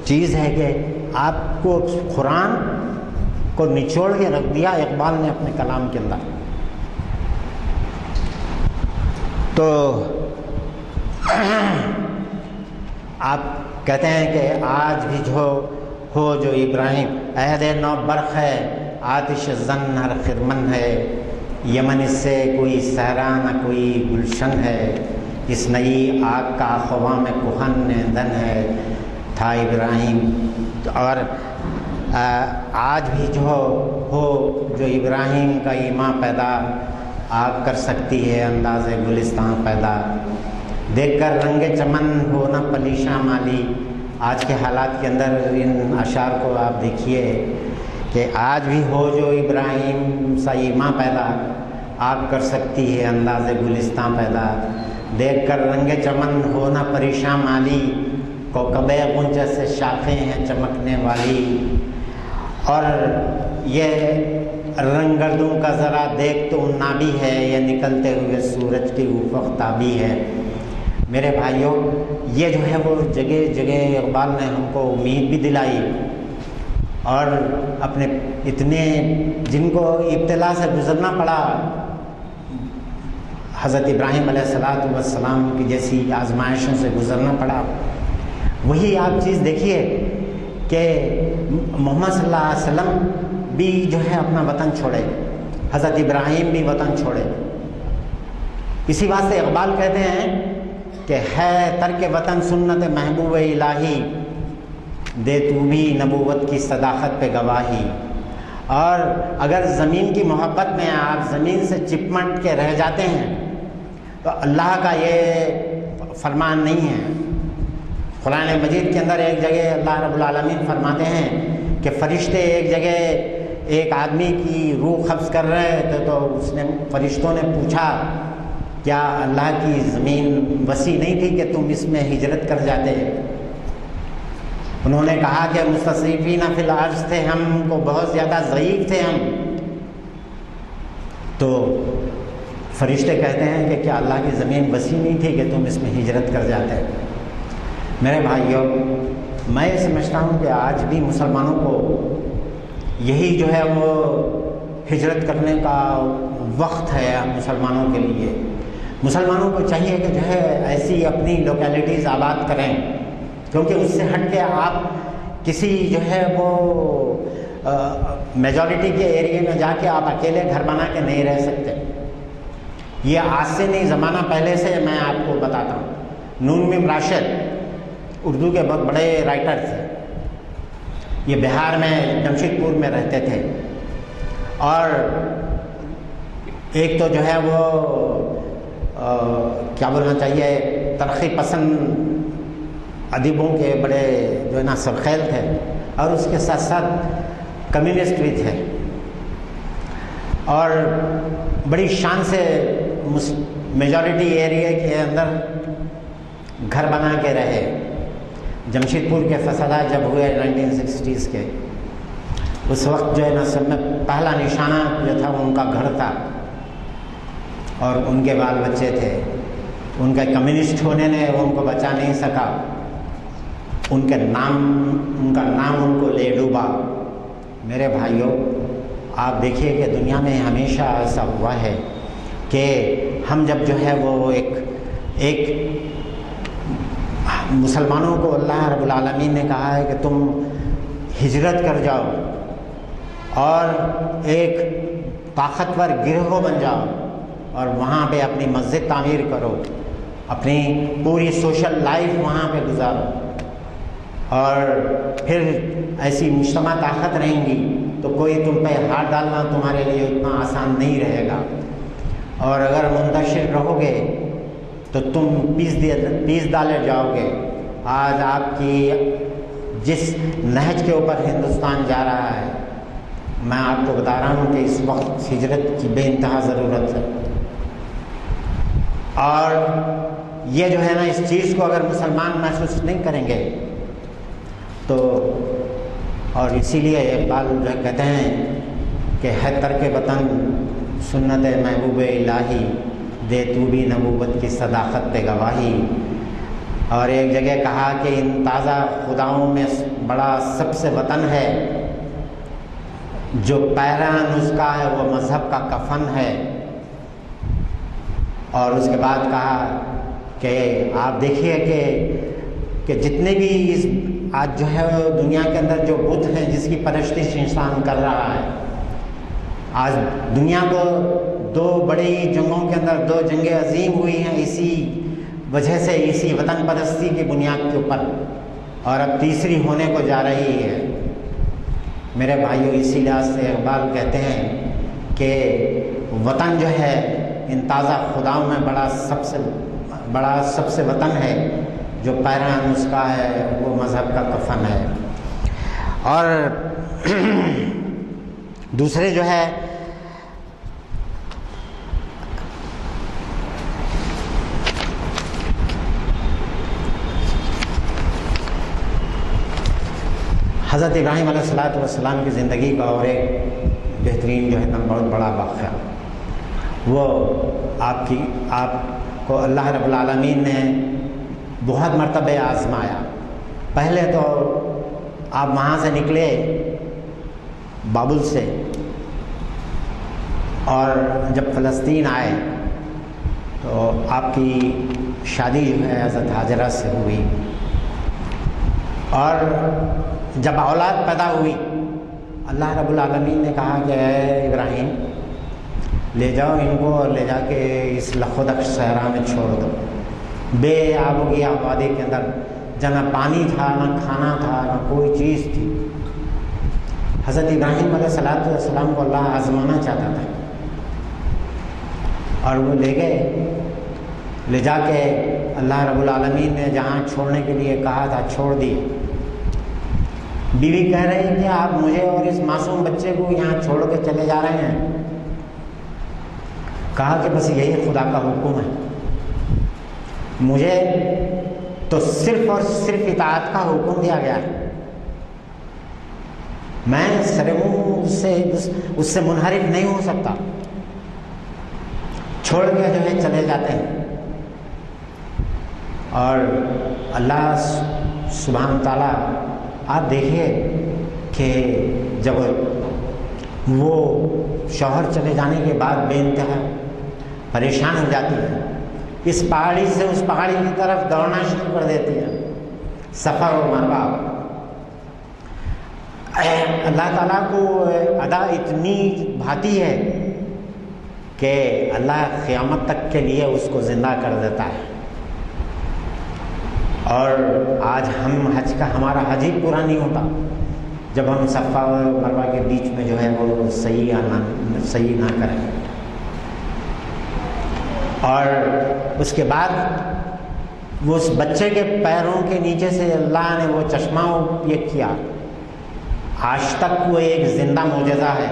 چیز ہے کہ آپ کو قرآن کو نچوڑ کے رکھ دیا اقبال نے اپنے کلام کے اندر. تو آپ کہتے ہیں کہ آج بھی جو ابراہیم عہد نو برق ہے، آتش زن ہر خرمن ہے، یمن اس سے کوئی صحرا نہ کوئی گلشن ہے، اس نئی آگ کا خواہ میں کہن دن ہے تھا ابراہیم. اور آج بھی جو ابراہیم کا ایماں پیدا آگ کر سکتی ہے انداز گلستان پیدا، دیکھ کر رنگ چمن ہو نہ پلیشاں مالی. آج کے حالات کے اندر ان اشعار کو آپ دیکھیے کہ آج بھی جو ابراہیم سا ایماں پیدا آگ کر سکتی ہے انداز گلستان پیدا، دیکھ کر رنگ چمن ہو نہ پریشاں مالی، کوکب غنچہ سے شاخیں ہیں چمکنے والی. اور یہ رنگ گردوں کا ذرا دیکھ تو نابی ہے، یہ نکلتے ہوئے سورج کی افق تابی ہے. میرے بھائیوں، یہ جو ہے وہ جگہ جگہ اقبال نے ہم کو امید بھی دلائی، اور اپنے اتنے جن کو ابتلا سے گزرنا پڑا، حضرت ابراہیم علیہ السلام کی جیسی آزمائشوں سے گزرنا پڑا، وہی آپ چیز دیکھیے کہ محمد صلی اللہ علیہ وسلم بھی جو ہے اپنا وطن چھوڑے، حضرت ابراہیم بھی وطن چھوڑے. اسی واسطے اقبال کہتے ہیں کہ ہے ترک وطن سنت محبوب الہی، دے تو بھی نبوت کی صداقت پہ گواہی. اور اگر زمین کی محبت میں آپ زمین سے چپمٹ کے رہ جاتے ہیں تو اللہ کا یہ فرمان نہیں ہے. قرآن مجید کے اندر ایک جگہ اللہ رب العالمین فرماتے ہیں کہ فرشتے ایک جگہ ایک آدمی کی روح قبض کر رہے تھے تو فرشتوں نے پوچھا کیا اللہ کی زمین وسیع نہیں تھی کہ تم اس میں ہجرت کر جاتے؟ انہوں نے کہا کہ مستضعفین فی الارض تھے، ہم کو بہت زیادہ ضعیف تھے ہم. تو فرشتے کہتے ہیں کہ کیا اللہ کی زمین وسیع نہیں تھی کہ تم اس میں ہجرت کر جاتے؟ میرے بھائیوں، میں یہ سمجھتا ہوں کہ آج بھی مسلمانوں کو یہی جو ہے وہ ہجرت کرنے کا وقت ہے. مسلمانوں کے لیے مسلمانوں کو چاہیے کہ جو ہے ایسی اپنی لوکیلٹیز آباد کریں، کیونکہ اس سے ہٹ کے آپ کسی جو ہے وہ میجورٹی کے ایریے میں جا کے آپ اکیلے گھر بنا کے نہیں رہ سکتے. یہ آج سے نہیں، زمانہ پہلے سے میں آپ کو بتاتا ہوں. نون میم راشد اردو کے بہت بڑے رائٹر تھے، یہ بہار میں جمشید پور میں رہتے تھے، اور ایک تو جو ہے وہ کیا بولنا چاہیے ترقی پسند ادیبوں کے بڑے جو ہے نا سرخیل تھے، اور اس کے ساتھ ساتھ کمیونسٹ بھی تھے، اور بڑی شان سے میجورٹی ایریا کے اندر گھر بنا کے رہے. جمشید پور کے فسادات جب ہوئے 1960s کے، اس وقت جو ہے نا سب میں پہلا نشانہ جو تھا ان کا گھر تھا، اور ان کے بال بچے تھے. ان کے کمیونسٹ ہونے نے ان کو بچا نہیں سکا، ان کا نام ان کو لے ڈوبا. میرے بھائیوں، آپ دیکھیے کہ دنیا میں ہمیشہ ایسا ہوا ہے کہ ہم جب جو ہے وہ ایک مسلمانوں کو اللہ رب العالمین نے کہا ہے کہ تم ہجرت کر جاؤ اور ایک طاقتور گروہ بن جاؤ اور وہاں پہ اپنی مسجد تعمیر کرو، اپنی پوری سوشل لائف وہاں پہ گزارو، اور پھر ایسی مجتمع طاقت رہیں گی تو کوئی تم پہ ہاتھ ڈالنا تمہارے لیے اتنا آسان نہیں رہے گا، اور اگر منتشر رہو گے تو تم پیس ڈالے جاؤ گے۔ آج آپ کی جس نہج کے اوپر ہندوستان جا رہا ہے، میں آپ کو بتا رہا ہوں کہ اس وقت ہجرت کی بے انتہا ضرورت ہے، اور یہ جو ہے نا، اس چیز کو اگر مسلمان محسوس نہیں کریں گے تو، اور اسی لیے اقبال جو کہتے ہیں کہ ہے ترک وطن سنت محبوب الہی، دے تو بھی نبوت کی صداقت پہ گواہی۔ اور ایک جگہ کہا کہ ان تازہ خداؤں میں بڑا سب سے وطن ہے، جو پیران اس کا ہے وہ مذہب کا کفن ہے۔ اور اس کے بعد کہا کہ آپ دیکھیے کہ جتنے بھی اس آج جو ہے دنیا کے اندر جو بت ہیں جس کی پرستش انسان کر رہا ہے، آج دنیا کو دو بڑی جنگوں کے اندر 2 جنگیں عظیم ہوئی ہیں اسی وجہ سے، اسی وطن پرستی کی بنیاد کے اوپر، اور اب تیسری ہونے کو جا رہی ہے۔ میرے بھائیوں، اسی لحاظ سے اقبال کہتے ہیں کہ وطن جو ہے ان تازہ خداؤں میں بڑا سب سے وطن ہے، جو پیران اس کا ہے وہ مذہب کا کفن ہے۔ اور دوسرے جو ہے حضرت ابراہیم علیہ السلام کی زندگی کا اور ایک بہترین جو ہے نا بہت بڑا واقعہ، وہ آپ کو اللہ رب العالمین نے بہت مرتبہ آزمایا۔ پہلے تو آپ وہاں سے نکلے بابل سے، اور جب فلسطین آئے تو آپ کی شادی جو ہے حضرت ہاجرہ سے ہوئی، اور جب اولاد پیدا ہوئی اللہ رب العالمین نے کہا کہ اے ابراہیم لے جاؤ ان کو، اور لے جا کے اس لخ و دخش صحرا میں چھوڑ دو، بے آب و گیا وادی کے اندر، جہاں نہ پانی تھا، نہ کھانا تھا، نہ کوئی چیز تھی۔ حضرت ابراہیم علیہ السلام کو اللہ آزمانا چاہتا تھا، اور وہ لے گئے، لے جا کے اللہ رب العالمین نے جہاں چھوڑنے کے لیے کہا تھا چھوڑ دیے۔ بیوی کہہ رہی ہے کہ آپ مجھے اور اس معصوم بچے کو یہاں چھوڑ کے چلے جا رہے ہیں۔ کہا کہ بس یہی خدا کا حکم ہے، مجھے تو صرف اور صرف اطاعت کا حکم دیا گیا ہے، میں سرموں سے اس سے منحرف نہیں ہو سکتا۔ چھوڑ کے جو ہے چلے جاتے ہیں، اور اللہ سبحانہ تعالیٰ آپ دیکھیے کہ جب وہ شوہر چلے جانے کے بعد بے انتہا پریشان ہو جاتی ہے، اس پہاڑی سے اس پہاڑی کی طرف دوڑنا شروع کر دیتی ہے، صفا و مروہ۔ اللہ تعالیٰ کو ادا اتنی بھاتی ہے کہ اللہ قیامت تک کے لیے اس کو زندہ کر دیتا ہے۔ اور آج ہمارا حج ہی پورا نہیں ہوتا جب ہم صفا و مروہ کے بیچ میں جو ہے وہ صحیح نہ کریں۔ اور اس کے بعد وہ اس بچے کے پیروں کے نیچے سے اللہ نے وہ چشمہ یہ کیا، آج تک وہ ایک زندہ معجزہ ہے،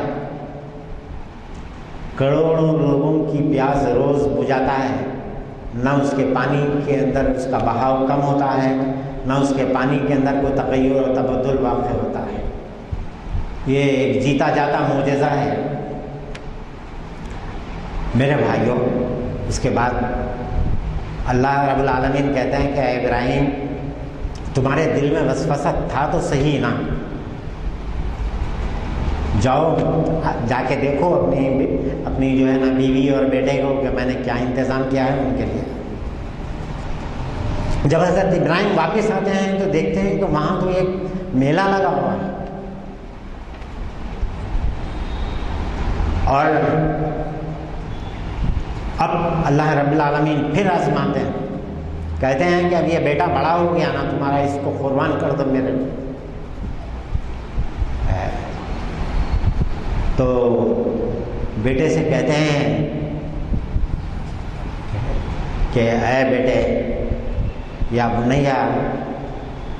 کروڑوں لوگوں کی پیاس روز بجھاتا ہے، نہ اس کے پانی کے اندر اس کا بہاؤ کم ہوتا ہے، نہ اس کے پانی کے اندر کوئی تغیر و تبدل واقع ہوتا ہے، یہ ایک جیتا جاتا معجزہ ہے میرے بھائیوں۔ اس کے بعد اللہ رب العالمین کہتے ہیں کہ اے ابراہیم تمہارے دل میں وسوسہ تھا تو صحیح نا، جاؤ جا کے دیکھو اپنی جو ہے نا بیوی اور بیٹے کو کہ میں نے کیا انتظام کیا ہے ان کے لیے۔ جب حضرت ابراہیم واپس آتے ہیں تو دیکھتے ہیں کہ وہاں تو ایک میلہ لگا ہوا ہے، اب اللہ رب العالمین پھر آزماتے ہیں، کہتے ہیں کہ اب یہ بیٹا بڑا ہو گیا نا تمہارا، اس کو قربان کر دو میرے لیے۔ تو بیٹے سے کہتے ہیں کہ اے بیٹے یا بنیا،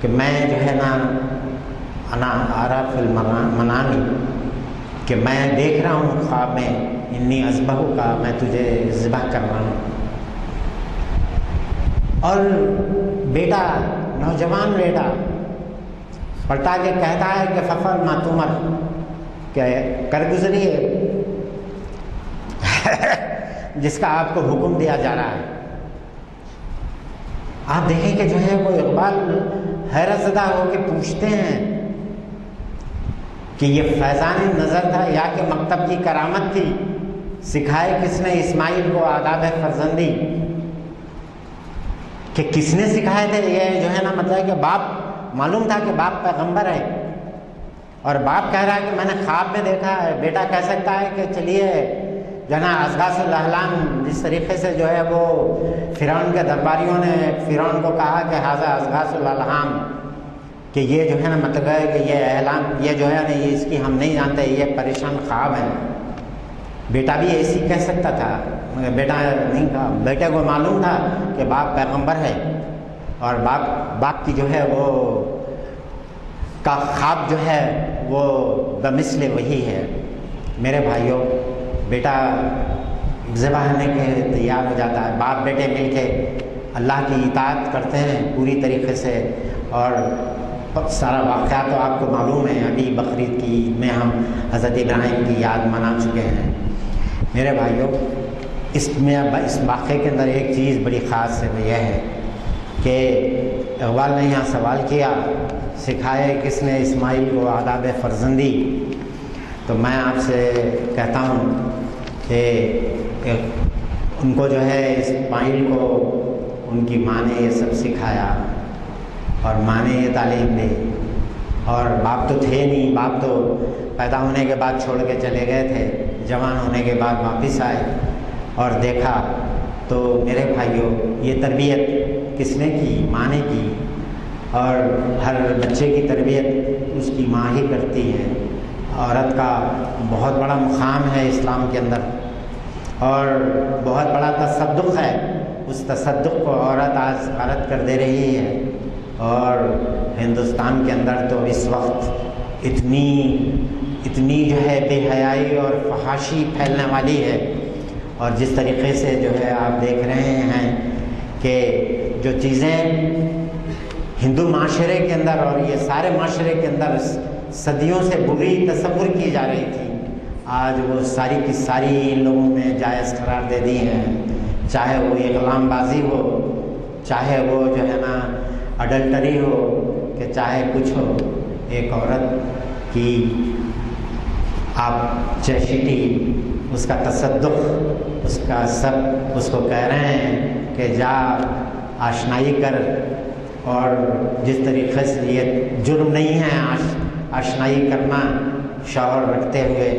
کہ میں جو ہے نا انا ارا فی المنامی، کہ میں دیکھ رہا ہوں خواب میں، انی اذبح کا، میں تجھے ذبح کر رہا ہوں۔ اور بیٹا، نوجوان بیٹا پلٹا کے کہتا ہے کہ ففعل ما تؤمر، کہ کر گزریے جس کا آپ کو حکم دیا جا رہا ہے۔ آپ دیکھیں کہ جو ہے وہ اقبال حیرت زدہ ہو کے پوچھتے ہیں کہ یہ فیضان نظر تھا یا کہ مکتب کی کرامت تھی؟ سکھائے کس نے اسماعیل کو آداب فرزندی؟ کہ کس نے سکھائے تھے؟ یہ جو ہے نا مطلب کہ باپ معلوم تھا کہ باپ پیغمبر ہے، اور باپ کہہ رہا ہے کہ میں نے خواب میں دیکھا ہے۔ بیٹا کہہ سکتا ہے کہ چلیے جو ہے نا اصغاث الاحلام، جس طریقے سے جو ہے وہ فرعون کے درباریوں نے فرعون کو کہا کہ ھذا اصغاث الاحلام، کہ یہ جو ہے نا مطلب ہے کہ یہ احلام، یہ جو ہے نا اس کی ہم نہیں جانتے، یہ پریشان خواب ہے۔ بیٹا بھی ایسی کہہ سکتا تھا، مگر بیٹا نہیں کہا۔ بیٹے کو معلوم تھا کہ باپ پیغمبر ہے، اور باپ کی جو ہے وہ کا خواب جو ہے وہ بمثل وہی ہے۔ میرے بھائیوں، بیٹا ذبح ہونے کے تیار ہو جاتا ہے، باپ بیٹے مل کے اللہ کی اطاعت کرتے ہیں پوری طریقے سے، اور سارا واقعہ تو آپ کو معلوم ہے۔ ابھی بقرعید کی عید میں ہم حضرت ابراہیم کی یاد منا چکے ہیں۔ میرے بھائیوں، اس واقعے کے اندر ایک چیز بڑی خاص ہے، وہ یہ ہے کہ اقبال نے یہاں سوال کیا، سکھائے کس نے اسماعیل کو آداب فرزندی؟ تو میں آپ سے کہتا ہوں کہ ان کو جو ہے اسماعیل کو ان کی ماں نے یہ سب سکھایا، اور ماں نے یہ تعلیم دی، اور باپ تو تھے نہیں، باپ تو پیدا ہونے کے بعد چھوڑ کے چلے گئے تھے، جوان ہونے کے بعد واپس آئے اور دیکھا۔ تو میرے بھائیوں، یہ تربیت کس نے کی؟ ماں نے کی، اور ہر بچے کی تربیت اس کی ماں ہی کرتی ہے۔ عورت کا بہت بڑا مقام ہے اسلام کے اندر، اور بہت بڑا تصدق ہے، اس تصدق کو عورت آج غارت کر دے رہی ہے۔ اور ہندوستان کے اندر تو اس وقت اتنی جو ہے بے حیائی اور فحاشی پھیلنے والی ہے، اور جس طریقے سے جو ہے آپ دیکھ رہے ہیں کہ جو چیزیں ہندو معاشرے کے اندر اور یہ سارے معاشرے کے اندر صدیوں سے بری تصور کی جا رہی تھی، آج وہ ساری کی ساری ان لوگوں نے جائز قرار دے دی ہیں۔ چاہے وہ اقلام بازی ہو، چاہے وہ جو ہے نا اڈلٹری ہو، کہ چاہے کچھ ہو، ایک عورت کی آپ چیسٹی، اس کا تصدق، اس کا سب اس کو کہہ رہے ہیں کہ جا آشنائی کر، اور جس طریقے سے یہ جرم نہیں ہے آشنائی کرنا شوہر رکھتے ہوئے۔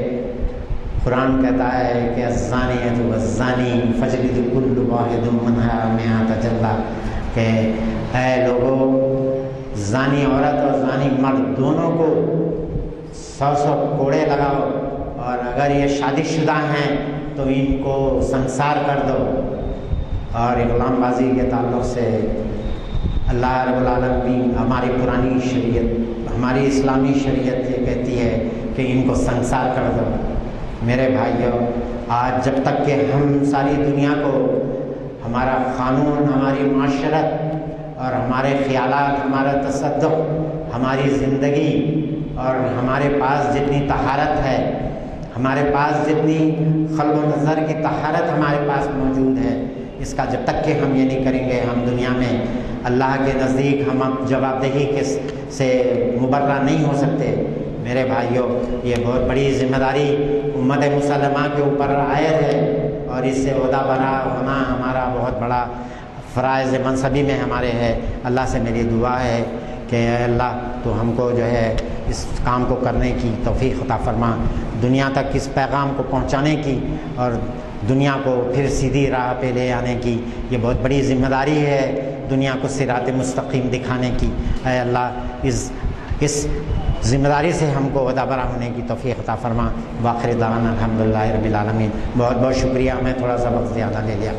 قرآن کہتا ہے کہ الزانیۃ والزانی فاجلدوا کل واحد منہما مئۃ جلدہ، کہ اے لوگوں، زانی عورت اور زانی مرد دونوں کو 100 کوڑے لگاؤ، اور اگر یہ شادی شدہ ہیں تو ان کو سنسار کر دو۔ اور اقلام بازی کے تعلق سے اللہ رب العالمین، ہماری پرانی شریعت، ہماری اسلامی شریعت یہ کہتی ہے کہ ان کو سنسار کر دو۔ میرے بھائیوں، آج جب تک کہ ہم ساری دنیا کو ہمارا قانون، ہماری معاشرت اور ہمارے خیالات، ہمارا تصدق، ہماری زندگی اور ہمارے پاس جتنی طہارت ہے، ہمارے پاس جتنی قلب و نظر کی طہارت ہمارے پاس موجود ہے، اس کا جب تک کہ ہم یہ نہیں کریں گے، ہم دنیا میں اللہ کے نزدیک ہم جواب دہی سے مبرہ نہیں ہو سکتے۔ میرے بھائیوں، یہ بہت بڑی ذمہ داری امت مسلمہ کے اوپر عائد ہے، اور اس سے عہدہ برا ہونا ہمارا بہت بڑا فرائض منصبی میں ہمارے ہے۔ اللہ سے میری دعا ہے کہ اے اللہ تو ہم کو جو ہے اس کام کو کرنے کی توفیق عطا فرما۔ دنیا تک اس پیغام کو پہنچانے کی اور دنیا کو پھر سیدھی راہ پہ لے آنے کی یہ بہت بڑی ذمہ داری ہے، دنیا کو صراط مستقیم دکھانے کی۔ اے اللہ اس ذمہ داری سے ہم کو وعدہ برا ہونے کی توفیق عطا فرما۔ وآخر دعوانا الحمدللہ رب العالمین۔ بہت بہت شکریہ، میں تھوڑا سا وقت زیادہ لے لیا۔